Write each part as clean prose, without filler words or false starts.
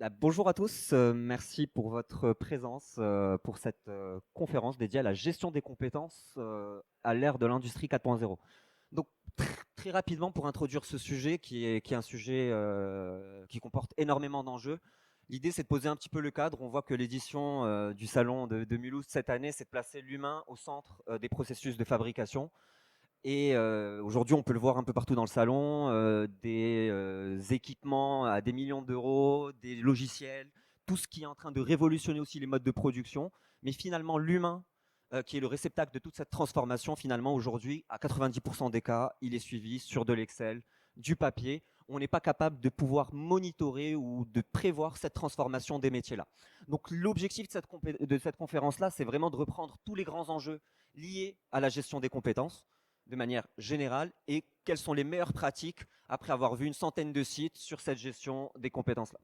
Bonjour à tous, merci pour votre présence pour cette conférence dédiée à la gestion des compétences à l'ère de l'industrie 4.0. Donc très rapidement pour introduire ce sujet qui est un sujet qui comporte énormément d'enjeux. L'idée c'est de poser un petit peu le cadre. On voit que l'édition du salon de Mulhouse cette année, c'est de placer l'humain au centre des processus de fabrication. Et aujourd'hui, on peut le voir un peu partout dans le salon, des équipements à des millions d'euros, des logiciels, tout ce qui est en train de révolutionner aussi les modes de production. Mais finalement, l'humain, qui est le réceptacle de toute cette transformation, finalement, aujourd'hui, à 90% des cas, il est suivi sur de l'Excel, du papier. On n'est pas capable de pouvoir monitorer ou de prévoir cette transformation des métiers-là. Donc l'objectif de cette conférence-là, c'est vraiment de reprendre tous les grands enjeux liés à la gestion des compétences de manière générale et quelles sont les meilleures pratiques après avoir vu une centaine de sites sur cette gestion des compétences-là.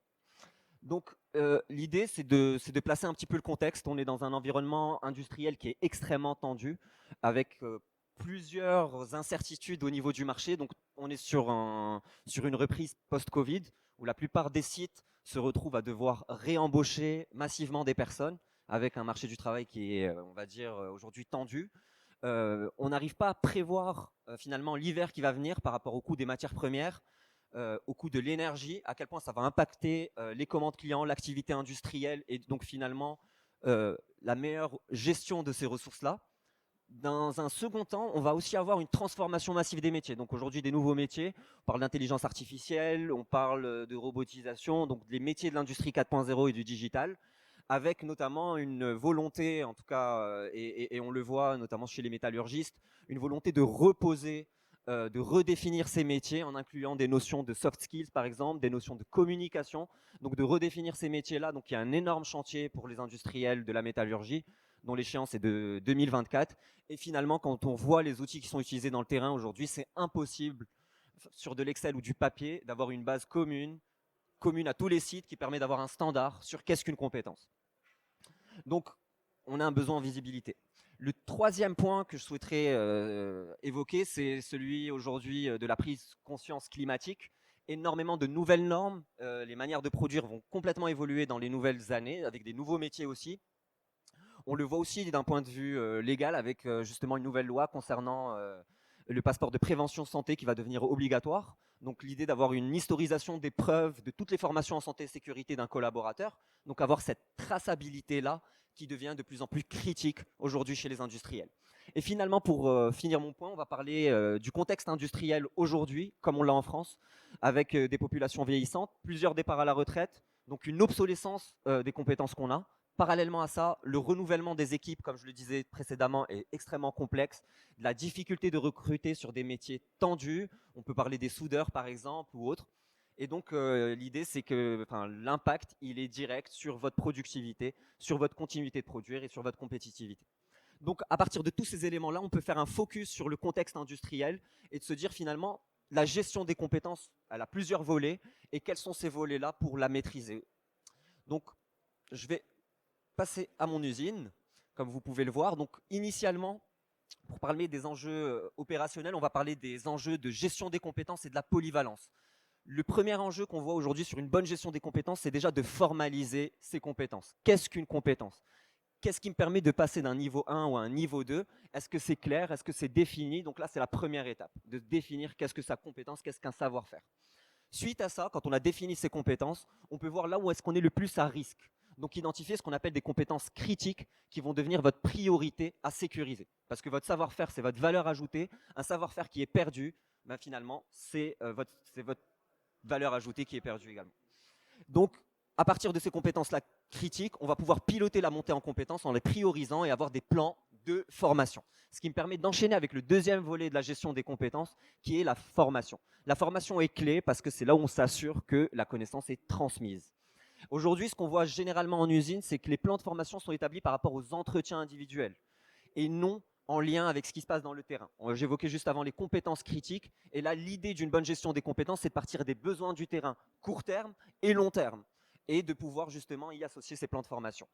Donc l'idée, c'est de placer un petit peu le contexte. On est dans un environnement industriel qui est extrêmement tendu, avec plusieurs incertitudes au niveau du marché. Donc on est sur une reprise post-Covid, où la plupart des sites se retrouvent à devoir réembaucher massivement des personnes, avec un marché du travail qui est, on va dire, aujourd'hui tendu. On n'arrive pas à prévoir finalement l'hiver qui va venir par rapport au coût des matières premières, au coût de l'énergie, à quel point ça va impacter les commandes clients, l'activité industrielle et donc finalement la meilleure gestion de ces ressources-là. Dans un second temps, on va aussi avoir une transformation massive des métiers. Donc aujourd'hui, des nouveaux métiers, on parle d'intelligence artificielle, on parle de robotisation, donc des métiers de l'industrie 4.0 et du digital, avec notamment une volonté, en tout cas, et on le voit notamment chez les métallurgistes, une volonté de reposer, de redéfinir ces métiers en incluant des notions de soft skills, par exemple, des notions de communication, donc de redéfinir ces métiers-là. Donc il y a un énorme chantier pour les industriels de la métallurgie, dont l'échéance est de 2024. Et finalement, quand on voit les outils qui sont utilisés dans le terrain aujourd'hui, c'est impossible sur de l'Excel ou du papier d'avoir une base commune à tous les sites qui permet d'avoir un standard sur qu'est-ce qu'une compétence. Donc, on a un besoin en visibilité. Le troisième point que je souhaiterais évoquer, c'est celui aujourd'hui de la prise de conscience climatique. Énormément de nouvelles normes, les manières de produire vont complètement évoluer dans les nouvelles années, avec des nouveaux métiers aussi. On le voit aussi d'un point de vue légal avec justement une nouvelle loi concernant le passeport de prévention santé qui va devenir obligatoire. Donc l'idée d'avoir une historisation des preuves de toutes les formations en santé et sécurité d'un collaborateur. Donc avoir cette traçabilité-là qui devient de plus en plus critique aujourd'hui chez les industriels. Et finalement, pour finir mon point, on va parler du contexte industriel aujourd'hui, comme on l'a en France, avec des populations vieillissantes, plusieurs départs à la retraite, donc une obsolescence des compétences qu'on a. Parallèlement à ça, le renouvellement des équipes, comme je le disais précédemment, est extrêmement complexe. La difficulté de recruter sur des métiers tendus, on peut parler des soudeurs par exemple ou autres. Et donc l'idée c'est que l'impact il est direct sur votre productivité, sur votre continuité de produire et sur votre compétitivité. Donc à partir de tous ces éléments-là, on peut faire un focus sur le contexte industriel et de se dire finalement la gestion des compétences, elle a plusieurs volets et quels sont ces volets-là pour la maîtriser. Donc je vais passer à mon usine, comme vous pouvez le voir. Donc initialement, pour parler des enjeux opérationnels, on va parler des enjeux de gestion des compétences et de la polyvalence. Le premier enjeu qu'on voit aujourd'hui sur une bonne gestion des compétences, c'est déjà de formaliser ces compétences. Qu'est-ce qu'une compétence? Qu'est-ce qui me permet de passer d'un niveau 1 ou à un niveau 2? Est-ce que c'est clair? Est-ce que c'est défini? Donc là, c'est la première étape, de définir qu'est-ce que sa compétence, qu'est-ce qu'un savoir-faire. Suite à ça, quand on a défini ces compétences, on peut voir là où est-ce qu'on est le plus à risque. Donc identifier ce qu'on appelle des compétences critiques qui vont devenir votre priorité à sécuriser. Parce que votre savoir-faire, c'est votre valeur ajoutée. Un savoir-faire qui est perdu, ben finalement, c'est votre valeur ajoutée qui est perdue également. Donc, à partir de ces compétences-là critiques, on va pouvoir piloter la montée en compétences en les priorisant et avoir des plans de formation. Ce qui me permet d'enchaîner avec le deuxième volet de la gestion des compétences, qui est la formation. La formation est clé parce que c'est là où on s'assure que la connaissance est transmise. Aujourd'hui, ce qu'on voit généralement en usine, c'est que les plans de formation sont établis par rapport aux entretiens individuels et non en lien avec ce qui se passe dans le terrain. J'évoquais juste avant les compétences critiques, et là, l'idée d'une bonne gestion des compétences, c'est de partir des besoins du terrain, court terme et long terme, et de pouvoir justement y associer ces plans de formation.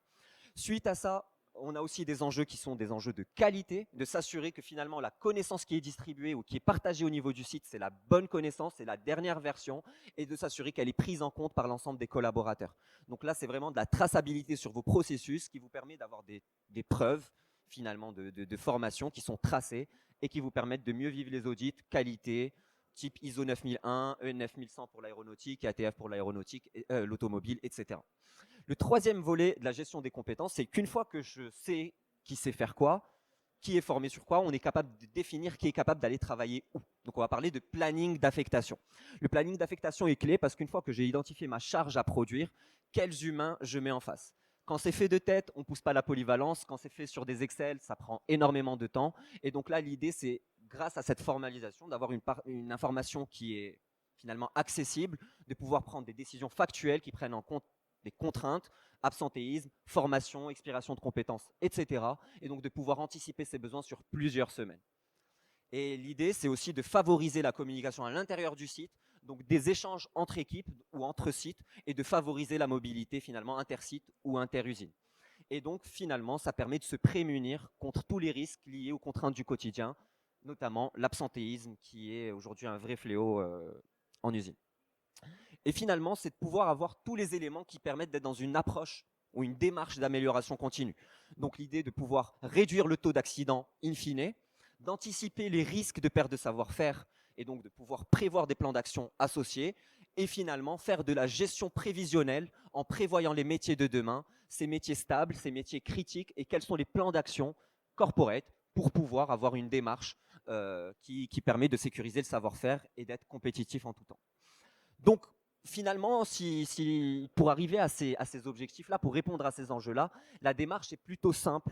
Suite à ça, On a aussi des enjeux qui sont des enjeux de qualité, de s'assurer que finalement la connaissance qui est distribuée ou qui est partagée au niveau du site, c'est la bonne connaissance, c'est la dernière version, et de s'assurer qu'elle est prise en compte par l'ensemble des collaborateurs. Donc là, c'est vraiment de la traçabilité sur vos processus qui vous permet d'avoir des preuves finalement de formation qui sont tracées et qui vous permettent de mieux vivre les audits, qualité, type ISO 9001, EN 9100 pour l'aéronautique, ATF pour l'aéronautique, l'automobile, etc. Le troisième volet de la gestion des compétences, c'est qu'une fois que je sais qui sait faire quoi, qui est formé sur quoi, on est capable de définir qui est capable d'aller travailler où. Donc on va parler de planning d'affectation. Le planning d'affectation est clé parce qu'une fois que j'ai identifié ma charge à produire, quels humains je mets en face. Quand c'est fait de tête, on ne pousse pas la polyvalence. Quand c'est fait sur des Excel, ça prend énormément de temps. Et donc là, l'idée, c'est, grâce à cette formalisation, d'avoir une information qui est finalement accessible, de pouvoir prendre des décisions factuelles qui prennent en compte des contraintes, absentéisme, formation, expiration de compétences, etc. Et donc de pouvoir anticiper ses besoins sur plusieurs semaines. Et l'idée, c'est aussi de favoriser la communication à l'intérieur du site, donc des échanges entre équipes ou entre sites, et de favoriser la mobilité finalement inter-site ou inter-usine. Et donc finalement, ça permet de se prémunir contre tous les risques liés aux contraintes du quotidien, notamment l'absentéisme qui est aujourd'hui un vrai fléau en usine. Et finalement, c'est de pouvoir avoir tous les éléments qui permettent d'être dans une approche ou une démarche d'amélioration continue. Donc l'idée de pouvoir réduire le taux d'accident in fine, d'anticiper les risques de perte de savoir-faire et donc de pouvoir prévoir des plans d'action associés et finalement faire de la gestion prévisionnelle en prévoyant les métiers de demain, ces métiers stables, ces métiers critiques et quels sont les plans d'action corporate pour pouvoir avoir une démarche qui permet de sécuriser le savoir-faire et d'être compétitif en tout temps. Donc, finalement, pour arriver à ces objectifs-là, pour répondre à ces enjeux-là, la démarche est plutôt simple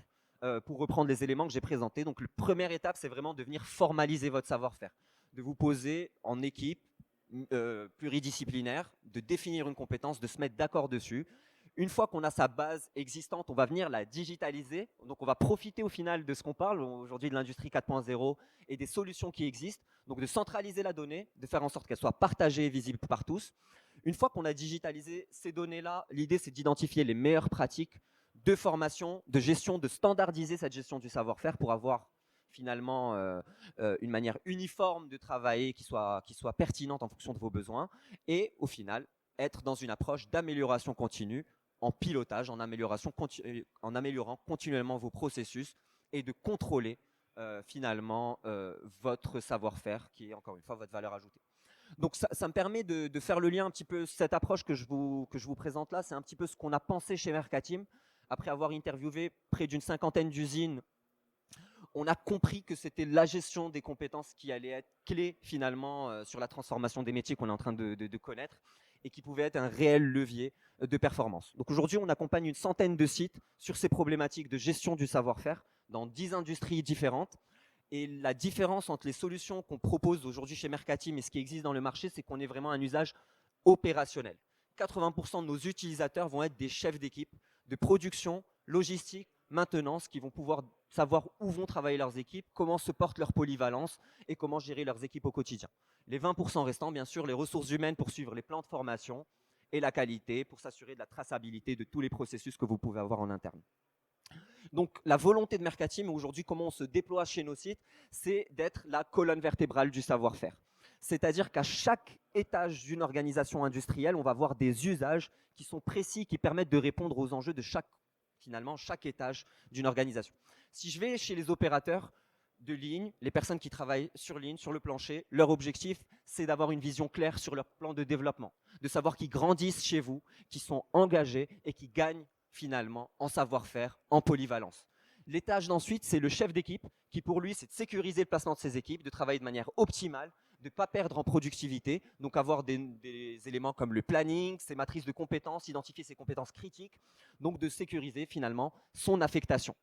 pour reprendre les éléments que j'ai présentés. Donc, la première étape, c'est vraiment de venir formaliser votre savoir-faire, de vous poser en équipe pluridisciplinaire, de définir une compétence, de se mettre d'accord dessus. Une fois qu'on a sa base existante, on va venir la digitaliser. Donc, on va profiter au final de ce qu'on parle aujourd'hui de l'industrie 4.0 et des solutions qui existent. Donc, de centraliser la donnée, de faire en sorte qu'elle soit partagée et visible par tous. Une fois qu'on a digitalisé ces données-là, l'idée, c'est d'identifier les meilleures pratiques de formation, de gestion, de standardiser cette gestion du savoir-faire pour avoir finalement une manière uniforme de travailler qui soit pertinente en fonction de vos besoins. Et au final, être dans une approche d'amélioration continue, en pilotage, en améliorant continuellement vos processus et de contrôler finalement votre savoir-faire qui est encore une fois votre valeur ajoutée. Donc ça me permet de faire le lien un petit peu, cette approche que je vous présente là, c'est un petit peu ce qu'on a pensé chez Mercatim. Après avoir interviewé près d'une 50aine d'usines, on a compris que c'était la gestion des compétences qui allait être clé finalement sur la transformation des métiers qu'on est en train de connaître et qui pouvait être un réel levier de performance. Donc aujourd'hui, on accompagne une centaine de sites sur ces problématiques de gestion du savoir-faire dans 10 industries différentes. Et la différence entre les solutions qu'on propose aujourd'hui chez Mercatim et ce qui existe dans le marché, c'est qu'on est vraiment un usage opérationnel. 80% de nos utilisateurs vont être des chefs d'équipe de production, logistique, maintenance, qui vont pouvoir savoir où vont travailler leurs équipes, comment se porte leur polyvalence et comment gérer leurs équipes au quotidien. Les 20% restants, bien sûr, les ressources humaines pour suivre les plans de formation et la qualité pour s'assurer de la traçabilité de tous les processus que vous pouvez avoir en interne. Donc la volonté de Mercatim, aujourd'hui comment on se déploie chez nos sites, c'est d'être la colonne vertébrale du savoir-faire. C'est-à-dire qu'à chaque étage d'une organisation industrielle, on va avoir des usages qui sont précis, qui permettent de répondre aux enjeux de chaque étage d'une organisation. Si je vais chez les opérateurs de ligne, les personnes qui travaillent sur ligne, sur le plancher, leur objectif, c'est d'avoir une vision claire sur leur plan de développement, de savoir qu'ils grandissent chez vous, qu'ils sont engagés et qu'ils gagnent finalement en savoir-faire, en polyvalence. L'étage d'ensuite, c'est le chef d'équipe qui pour lui, c'est de sécuriser le placement de ses équipes, de travailler de manière optimale, de ne pas perdre en productivité, donc avoir des éléments comme le planning, ses matrices de compétences, identifier ses compétences critiques, donc de sécuriser finalement son affectation.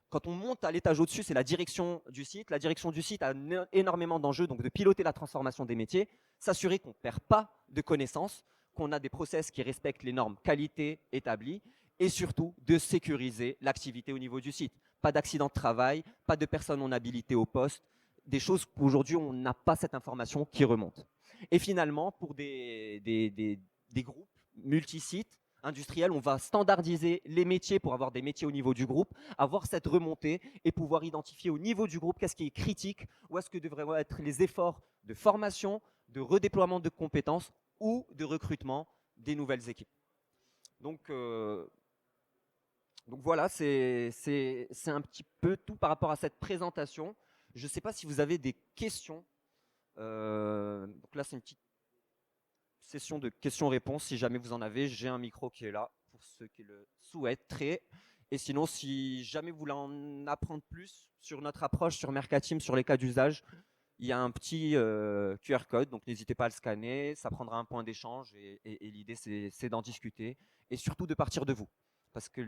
Quand on monte à l'étage au-dessus, c'est la direction du site. La direction du site a énormément d'enjeux, donc de piloter la transformation des métiers, s'assurer qu'on ne perd pas de connaissances, qu'on a des process qui respectent les normes qualité établies, et surtout de sécuriser l'activité au niveau du site. Pas d'accident de travail, pas de personnes non habilitées au poste, des choses qu'aujourd'hui on n'a pas cette information qui remonte. Et finalement, pour des groupes multi-sites, industriel, on va standardiser les métiers pour avoir des métiers au niveau du groupe, avoir cette remontée et pouvoir identifier au niveau du groupe qu'est-ce qui est critique, où est-ce que devraient être les efforts de formation, de redéploiement de compétences ou de recrutement des nouvelles équipes. Donc voilà, c'est un petit peu tout par rapport à cette présentation. Je ne sais pas si vous avez des questions. Donc là, c'est une petite session de questions-réponses. Si jamais vous en avez, j'ai un micro qui est là pour ceux qui le souhaiteraient. Et sinon, si jamais vous voulez en apprendre plus sur notre approche, sur Mercateam, sur les cas d'usage, il y a un petit QR code, donc n'hésitez pas à le scanner. Ça prendra un point d'échange et l'idée, c'est d'en discuter et surtout de partir de vous. Parce que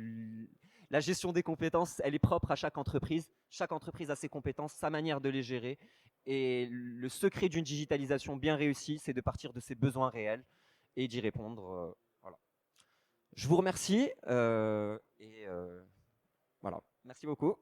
la gestion des compétences, elle est propre à chaque entreprise. Chaque entreprise a ses compétences, sa manière de les gérer. Et le secret d'une digitalisation bien réussie, c'est de partir de ses besoins réels et d'y répondre. Voilà. Je vous remercie. Voilà. Merci beaucoup.